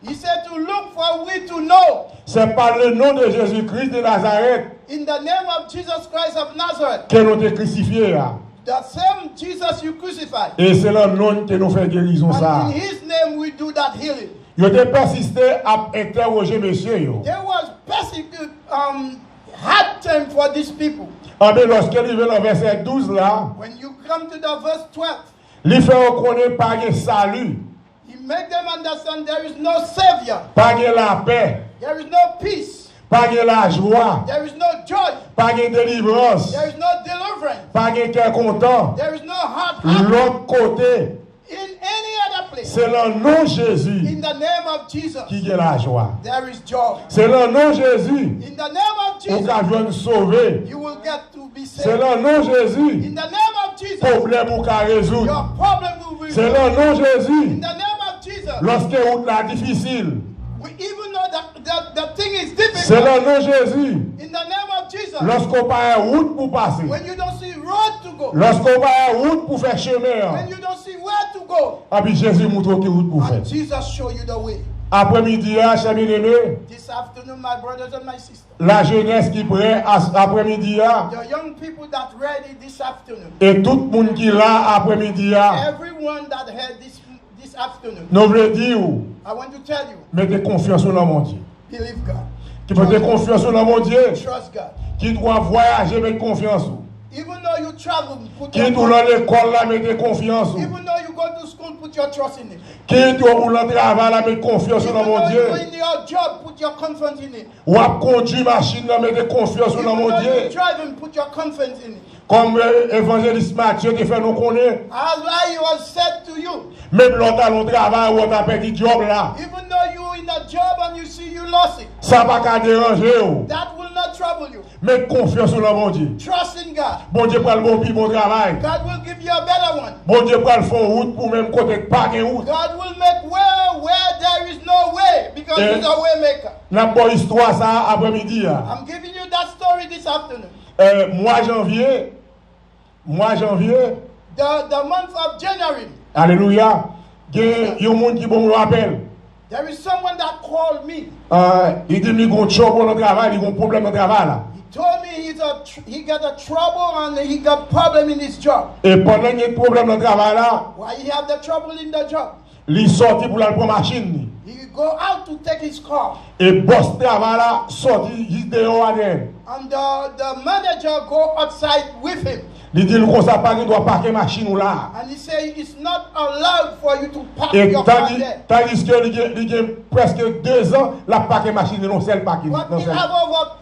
He said to look for we to know C'est par le nom de Jésus-Christ de Nazareth in the name of Jesus Christ of Nazareth, que nous te crucifié là. the same Jesus you crucified. Et c'est le nom que nous fait guérison ça. And in his name we do that healing. Yo te persisté à interroger monsieur yo. There was persecute hard time for these people. Ah mais lorsqu'il arrive dans verset 12 là, When you come to the verse 12, il fait reconnaître pas de salut, he make them understand there is no savior, pas de la paix, there is no peace, pas de la joie, there is no joy, pas de délivrance, there is no deliverance, pas de cœur content. there is no heart. L'autre côté, In any other place, C'est le nom de Jésus in the name of Jesus, qui est la joie. there is joy. C'est le nom de Jésus In the name of qui Jesus, a nous sauver. you will get to be C'est saved. le nom de Jésus In the name of Jesus, problème ou qu'à résoudre. your problem will be C'est le resolved. nom de Jésus In the name of Jesus, lorsque route là difficile. we even know that the thing is C'est difficult. le nom de Jésus In the name of Jesus, lorsqu'on pas une route pour passer. when you don't see road to go, Lorsqu'on pas une route pour faire chemin. when you don't see where to go, Et puis Jésus montre qui route pour faire. and Jesus show you the way. Après-midi, chers bien-aimés, This afternoon, my brothers and my sisters, la jeunesse qui prend après-midi the young people that ready this afternoon, et tout le monde qui là après-midi, everyone that had this afternoon, nous voulons dire, I want to tell you, mettez confiance en mon Dieu. believe God, Qui mettez confiance en mon Dieu, trust God. qui doit voyager, mettez confiance. Even though you travel, put Qui your doit dans l'école là, mettez confiance. even though you go to school, put your trust in it. Qui doit dans le travail là, mettez confiance Even en mon though you Dieu. go in your job, put your confidence in it. Ou à conduire machine là, mettez confiance Even en mon though Dieu. you're driving, put your confidence in it. Comme évangéliste Matthieu te fait nous connaître. As I was said to you, Même l'autre à l'autre travail ou à petit job là. even though you're in a job and you see you lost it, Ça va pas déranger. that will not trouble you. Mettez confiance en mon Dieu. Trust in God. Bon Dieu prend le bon bon travail. God will give you a better one. Bon Dieu prend le fond route pour même côté pas de route. God will make way where there is no way because Eh. He's a way maker. N'a pas histoire ça après-midi. I'm giving you that story this afternoon. Mois janvier, The month of January, alléluia, il y a un monde qui bon me rappelle. there is someone that called me. Il dit qu'il y a un job dans le travail, il y a un problème dans le travail là. He told me he got a trouble and he got problem in his job. Et pendant qu'il y a un problème dans le travail là, Why he have the trouble in the job? il sorti pour aller prendre machine. He go out to take his car, Et boss travail là, sorti juste dehors avec. and the manager go outside with him, Il dit qu'on ça pas qu'il doit parquer machine ou là. and he say it's not allowed for you to park Et your car there. tandis que il y a presque 2 ans, la parquer machine non seul parking. But he have over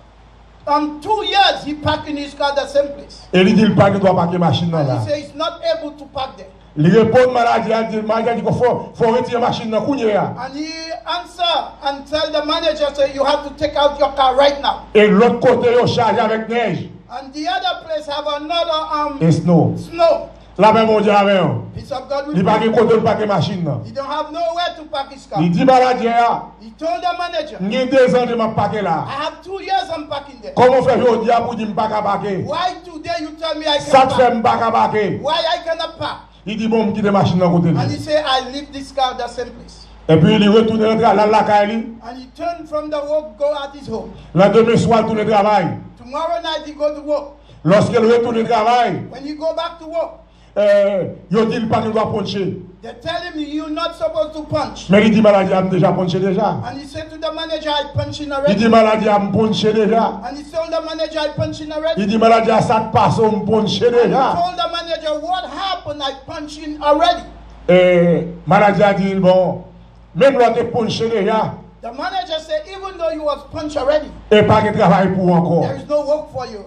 2 years he parking his car the same place, Et il dit pas qu'il doit parquer machine là. and he say he's not able to park there. Il répond maladie, il dit qu'il faut retirer machine dans counya. And he answer and tell the manager, say you have to take out your car right now. Et l'autre côté il chargé avec neige And the other place have another et snow. snow. La même on dit avec. Peace of God will Il pas be. qu'il côté parquer machine là. He don't have nowhere to park his car. Il dit maladie He told the manager, j'ai 2 ans de m'a parquer là. I have 2 years I'm parking there. Comment faire aujourd'hui pour dire pas parquer? Why today you tell me I Ça can't te fait park? pas parquer. Why I cannot park? Il dit bon, quitte machine dans côté. And he say I leave this car the same place. Et puis il retourne dans la caille. And he turned from the work, go at his home. La demain soir il tourne travail. Tomorrow night he go to work. Lorsqu'il retourne au travail, When you go back to work, il dit pas qu'il doit puncher. they tell him you're not supposed to punch. Mais il dit maladie a déjà punché déjà. And he said to the manager, I punching Il already. dit maladie a punché déjà. And he told the manager, I punching already. Il dit maladie a ça passe on punché And he déjà. told the manager, what happened? I punching already. Maladie a dit bon, même l'autre punché déjà. The manager said, even though you was punched already, Et pas de travail pour encore. there is no work for you.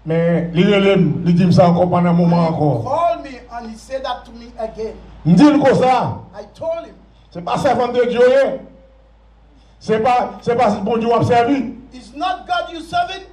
Mais il dit ça encore pendant un moment And he encore. called me and he said that to me again. Il dit comme ça. I told him, C'est pas servant de Dieu. C'est pas bon Dieu a servi. it's not God you serving.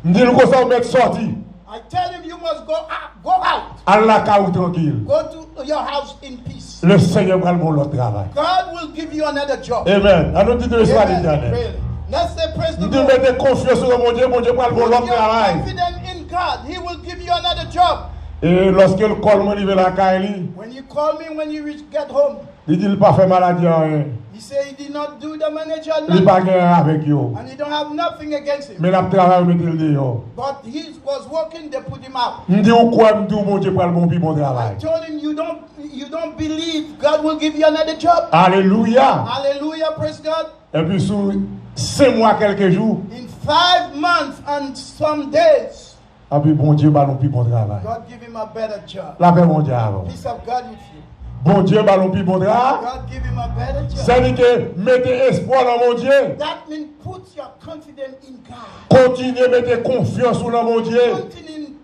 Il dit comme ça on met sorti. I tell him you must go out. Allah ka ou tranquille. Go to your house in peace. Le Seigneur va le bon l'autre travail. God will give you another job. Amen. À nous dire de soir Amen. l'éternel. Really. Let's say praise the Nous devons Lord. mettre confiance sur mon Dieu va le bon If l'autre you're travail. confident in God, He will give you another job. Et lorsque le col m'a arrivé la caille, When you call me when you get home, il dit il pas fait maladie rien. he said he did not do the manager Il nothing, pas gagné avec yo. and he don't have nothing against him. Mais la travail mettre le dehors. But he was working, they put him out. Il dit ou quoi me dit mon Dieu pour le bon bon I travail. told him you don't believe God will give you another job. Alléluia. Hallelujah, praise God. Et puis sous 5 mois quelques jours, In 5 months and some days, et puis bon Dieu va plus bon travail. God give him a better job. La paix mon Dieu avant. Peace of God with you. Bon Dieu va plus bon travail. God give him a better job. Ça dit que mettez espoir dans mon Dieu. That means put your confidence in God. Continuez à mettre confiance dans mon Dieu.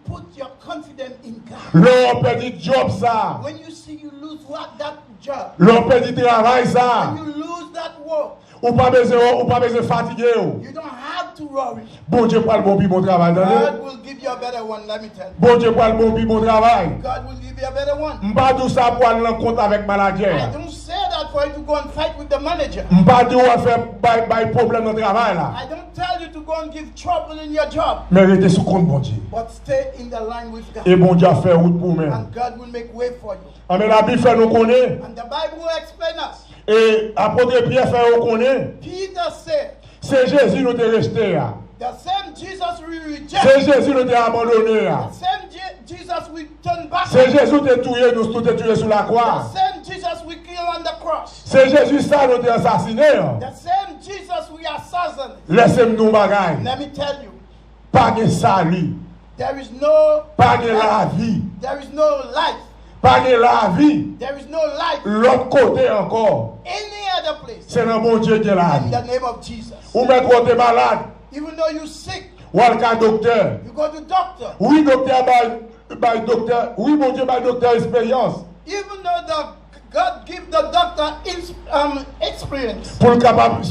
put your confidence in God, L'on perdit job ça. when you see you lose that job, L'on perdit travail ça. when you lose that work, Ou pas besoin fatigué. you don't have to worry. Bon Dieu pour le bon puis bon travail. God will give you a better one, let me tell you. Bon Dieu pour le bon puis bon travail. God will give you a better one. M'pas tout ça pour aller rencontre avec manager. I don't say that for you to go and fight with the manager. M'pas dit on faire bail problème dans le travail là. I don't tell you to go and give trouble in your job, Mais restez sous compte bon Dieu. but stay in the line with God. Et bon Dieu a fait route pour nous. And God will make way for you. Ah mais la Bible fait nous connaît. And the Bible will explain us. Et apôtre Pierre fait nous connaît. Peter said, C'est Jésus nous est resté là. the same Jesus we C'est reject, Jésus nous est abandonné là. the same Jesus we turn back, C'est Jésus qui est tué, nous tout est tué sur la the croix. same Jesus we kill on the cross, C'est Jésus ça nous est assassiné. the same Jesus we assassinate. Laissez-nous bagaille. Let me tell you, Pas de salut, there is no pas de la vie, there is no life, pas de la vie. there is no life L'autre côté encore, any other place c'est dans mon Dieu qui est la in vie. the name of Jesus. Ou mettre côté malade, Even though you're sick, ou al cas docteur. you go to doctor. Oui, docteur, by docteur. Oui, mon Dieu, by docteur expérience. Even though God give the doctor experience Pour le capable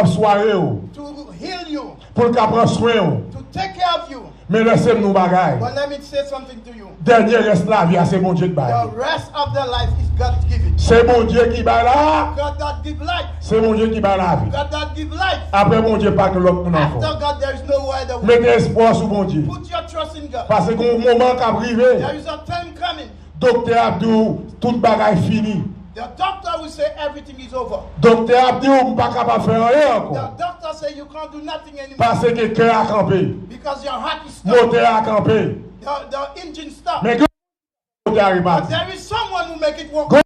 soigner, to heal you, pour le capable soin. to take care of you. Mais laissez-nous bagaille. But let me say something to you. Dernier reste la vie, c'est mon Dieu qui The baille. rest of the life is God's giving. C'est mon Dieu qui baille là. God that give life. C'est mon Dieu qui baille la vie. God that give life. Après mon Dieu, pas que l'autre mon After enfant. God, there is no other way. Mettez espoir sur mon Dieu. Put your trust in God. Parce qu'au moment qui a privé, There is a time coming. docteur Abdou, toute bagaille fini. The doctor will say everything is over. Docteur Abdou, on pas capable de faire rien The encore. doctor say you can't do nothing anymore Parce que cœur a campé, because your heart is stopped. moteur a campé. The engine stopped. Mais que moteur arrive pas. But there is someone who make it work. Go-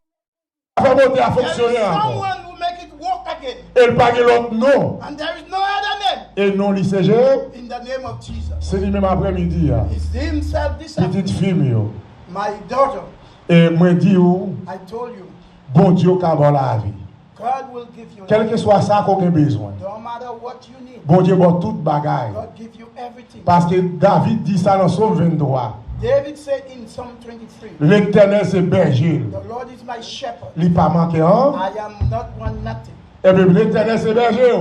Fait moteur a There is fonctionné encore. someone who make it work again. Et le pas l'autre non. And there is no other name Et non l'ICG, in the name of Jesus. c'est lui même après-midi. It's himself this afternoon. Petite fille, yo. My daughter, Et moi dis ou, I told you, bon Dieu qui a la vie. God will give you Quel life. que soit ça qu'on a besoin. No matter what you need, Bon Dieu bon toute bagaille. God give you everything. Parce que David dit ça dans Psaume 23. David said in Psalm 23, L'Éternel c'est berger. the Lord is my shepherd. Il pas manqué hein? I am not one nothing. Et bien l'Éternel c'est berger.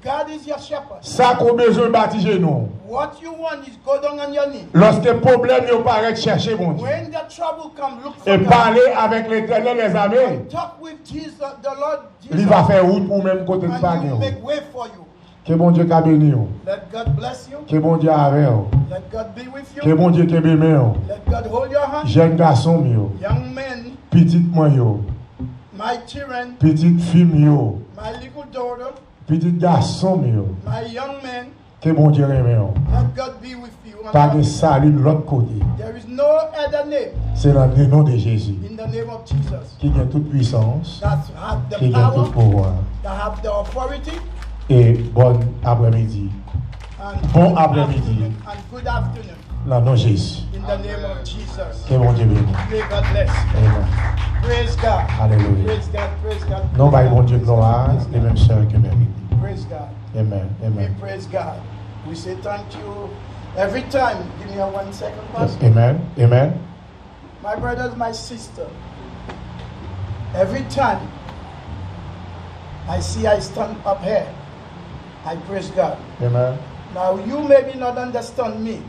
God is your shepherd. Ça qu'on a besoin de baptiser nous. What you want is go down on your knee. Lorsque problème yo paraît chercher mon Dieu. When the trouble comes, look for Et God. parler avec l'Éternel les amis. Talk with Jesus, the Lord Il Jesus, va faire route pour même côté de and bague. He will make way for you. Que bon Dieu qu'a béni. Let God bless you. Que bon Dieu avec. Let God be with Que you. bon Dieu qui béni. Let God hold your hand. Jeune garçon yo. Young men, Petite moi yo. my children, Petite fille yo. my little daughter, Petit garçon yo. my young men, Que bon Dieu aime. let God be with you. And Pas de salut de l'autre côté. there is no other name C'est dans le nom de Jésus. in the name of Jesus Qui a toute puissance. that have Qui the a tout power, pouvoir. that have the authority, Et bon après-midi. and Bon good après-midi. afternoon, and good afternoon Dans le nom de Jésus. in the name of Jesus. Que bon Dieu béni. May God bless. Amen. Praise God. Alléluia. Praise God. Praise God. Non, praise bah, bon God, Dieu, praise God, gloire, praise les God. mêmes sœurs que mérite. Praise God. Amen. We Amen. praise God. We say thank you every time. Give me a 1 second, Pastor. Amen. Amen. My brothers, my sister. Every time I stand up here, I praise God. Amen. Now you maybe not understand me,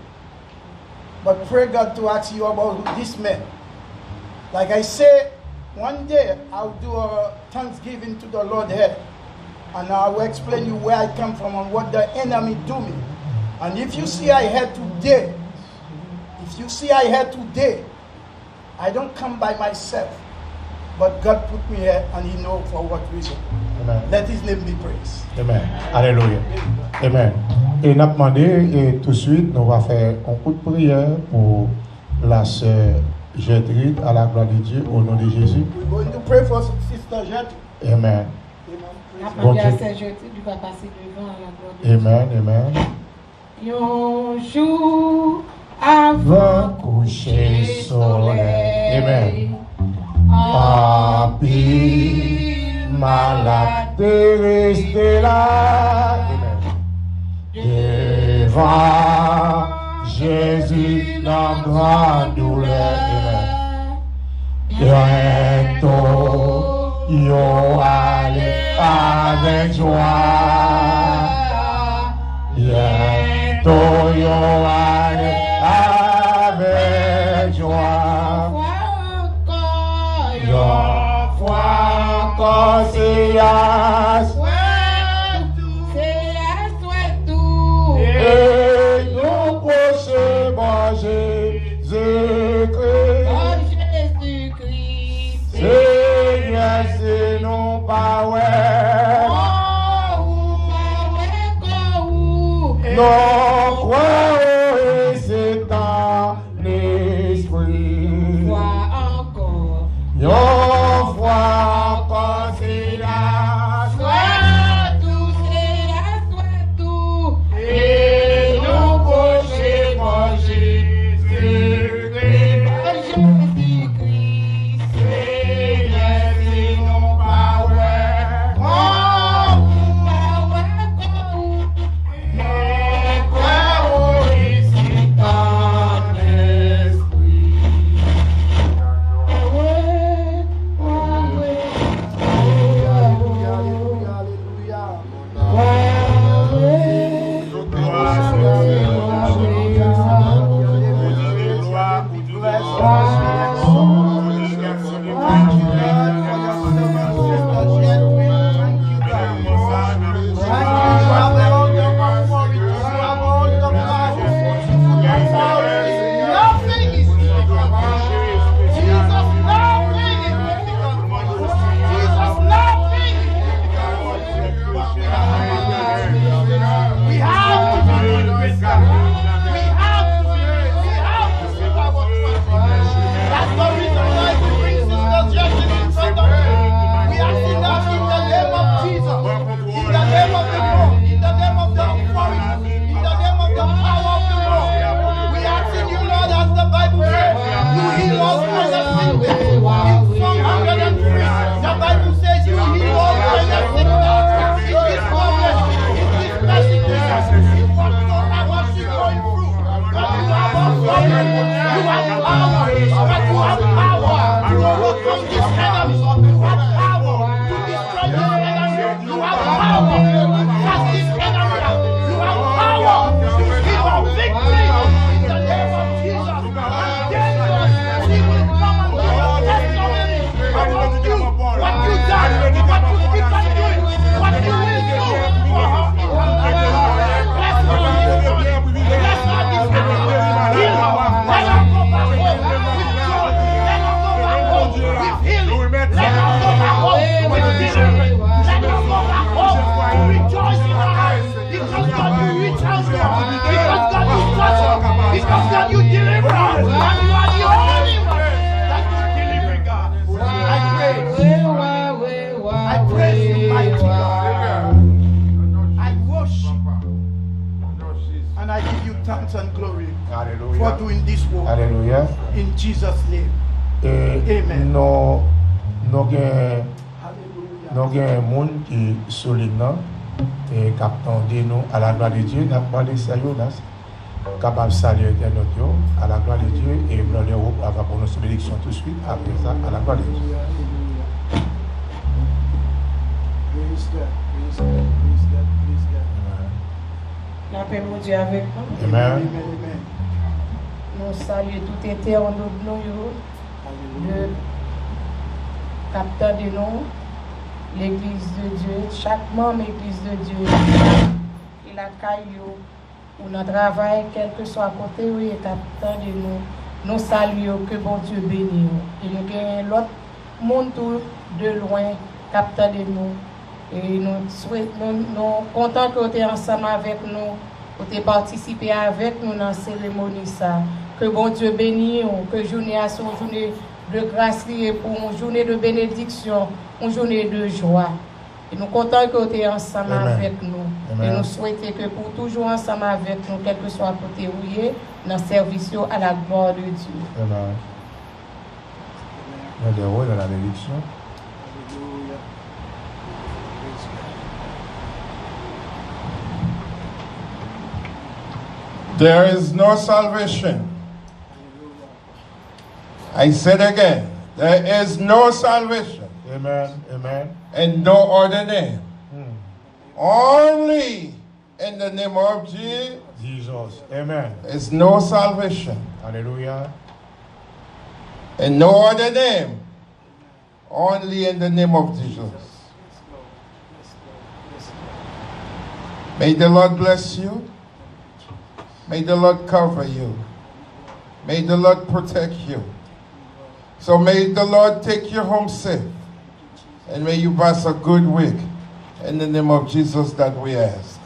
but pray God to ask you about this man. Like I say, one day I'll do a thanksgiving to the Lord here, and I will explain you where I come from and what the enemy do me. And if you see I here today, I don't come by myself, but God put me here and He knows for what reason. Amen. Let His name be praised. Amen. Alléluia. Amen. Et nous avons demandé, et tout de suite, nous allons faire un coup de prière pour la sœur Gertrude à la gloire de Dieu au nom de Jésus. We're going to pray for Sister Gertrude. Amen. Après, Bon il y a Dieu. Serge, tu vas passer devant la gloire de Dieu. Amen. Amen. Un jour avant coucher soleil. Amen. Papi, malade, restez là. Amen. Devant Jésus dans grande douleur. Bientôt, yo allez avec joie. Bientôt, yo allez avec joie. Yo foi encore c'est et nous prochains bon Jésus-Christ. Seigneur, c'est non pas ouais. Non, croire et c'est en esprit. Yon foi encore c'est la et nous prochains bon Jésus-Christ. Seigneur, c'est non pas ouais. For doing this work. Alléluia. In Jesus' name. Et Amen. nous avons un monde qui est solide et qui attend nous à la gloire de Dieu. Nous avons demandé ça, capable de saluer notre à la gloire de Dieu et nous allons avoir pour notre bénédiction tout de suite. Après ça, à la gloire de Dieu. La paix de Dieu avec nous. Amen. Nous saluons tout internaute de nous, le capteur de nous, l'église de Dieu, chaque membre de l'église de Dieu, et la caillou, ou notre travail, quel que soit côté où il est capteur de nous, nous saluons que bon Dieu bénisse. Et nous avons l'autre monde de loin, capteur de nous. Et nous sommes contents que vous êtes ensemble avec nous, que vous participé avec nous dans la cérémonie. Que bon Dieu bénisse, que journée à son journée de grâce pour une journée de bénédiction, une journée de joie. Et nous sommes contents que vous êtes ensemble avec nous. Amen. Et nous souhaitons que pour toujours ensemble avec nous, quel que soit côté où il est, dans le service à la gloire de Dieu. Amen. Il y a des rôles dans la bénédiction. There is no salvation. I said again, there is no salvation. Amen. Amen. And no other name. Only in the name of Jesus. Jesus. Amen. Is no salvation. Hallelujah. And no other name. Only in the name of Jesus. May the Lord bless you. May the Lord cover you. May the Lord protect you. So may the Lord take you home safe. And may you pass a good week. In the name of Jesus that we ask.